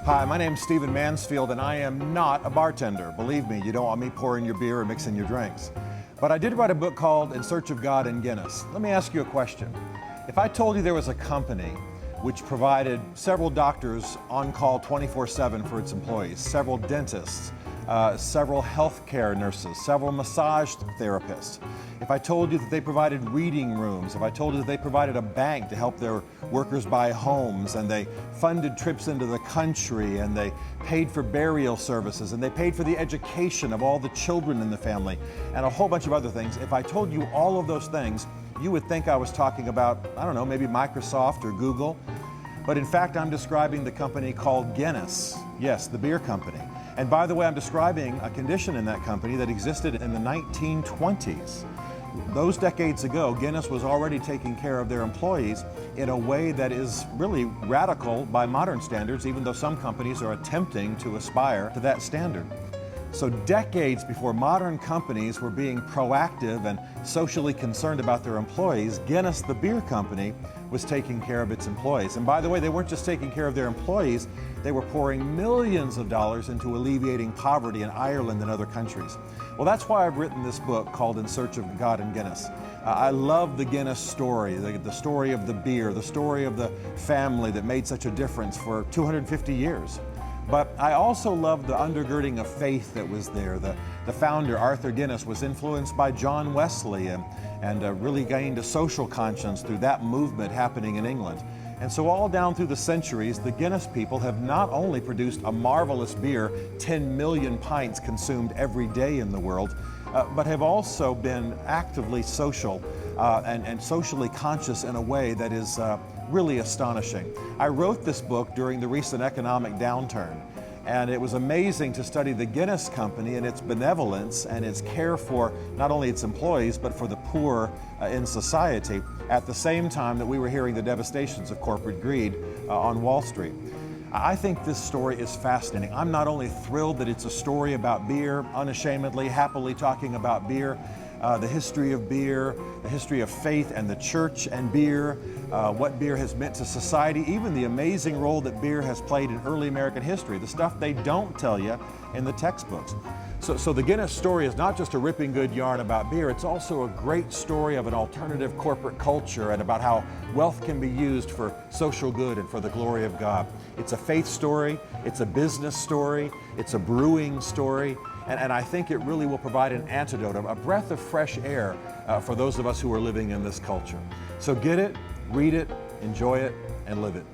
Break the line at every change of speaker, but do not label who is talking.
Hi, my name's Stephen Mansfield, and I am not a bartender. Believe me, you don't want me pouring your beer or mixing your drinks. But I did write a book called In Search of God in Guinness. Let me ask you a question. If I told you there was a company which provided several doctors on call 24/7 for its employees, several dentists, several healthcare nurses, several massage therapists, if I told you that they provided reading rooms, if I told you that they provided a bank to help their workers buy homes, and they funded trips into the country, and they paid for burial services, and they paid for the education of all the children in the family, and a whole bunch of other things, if I told you all of those things, you would think I was talking about, I don't know, maybe Microsoft or Google. But in fact, I'm describing the company called Guinness. Yes, the beer company. And by the way, I'm describing a condition in that company that existed in the 1920s. Those decades ago, Guinness was already taking care of their employees in a way that is really radical by modern standards, even though some companies are attempting to aspire to that standard. So decades before modern companies were being proactive and socially concerned about their employees, Guinness, the beer company, was taking care of its employees. And by the way, they weren't just taking care of their employees, they were pouring millions of dollars into alleviating poverty in Ireland and other countries. Well, that's why I've written this book called In Search of God in Guinness. I love the Guinness story, the story of the beer, the story of the family that made such a difference for 250 years. But I also love the undergirding of faith that was there. The founder, Arthur Guinness, was influenced by John Wesley and really gained a social conscience through that movement happening in England. And so all down through the centuries, the Guinness people have not only produced a marvelous beer, 10 million pints consumed every day in the world, but have also been actively social and socially conscious in a way that is really astonishing. I wrote this book during the recent economic downturn, and it was amazing to study the Guinness company and its benevolence and its care for not only its employees but for the poor in society at the same time that we were hearing the devastations of corporate greed on Wall Street. I think this story is fascinating. I'm not only thrilled that it's a story about beer, unashamedly, happily talking about beer, the history of beer, the history of faith and the church and beer, what beer has meant to society, even the amazing role that beer has played in early American history, the stuff they don't tell you in the textbooks. So the Guinness story is not just a ripping good yarn about beer, it's also a great story of an alternative corporate culture and about how wealth can be used for social good and for the glory of God. It's a faith story, it's a business story, it's a brewing story, and I think it really will provide an antidote, a breath of fresh air for those of us who are living in this culture. So get it, read it, enjoy it, and live it.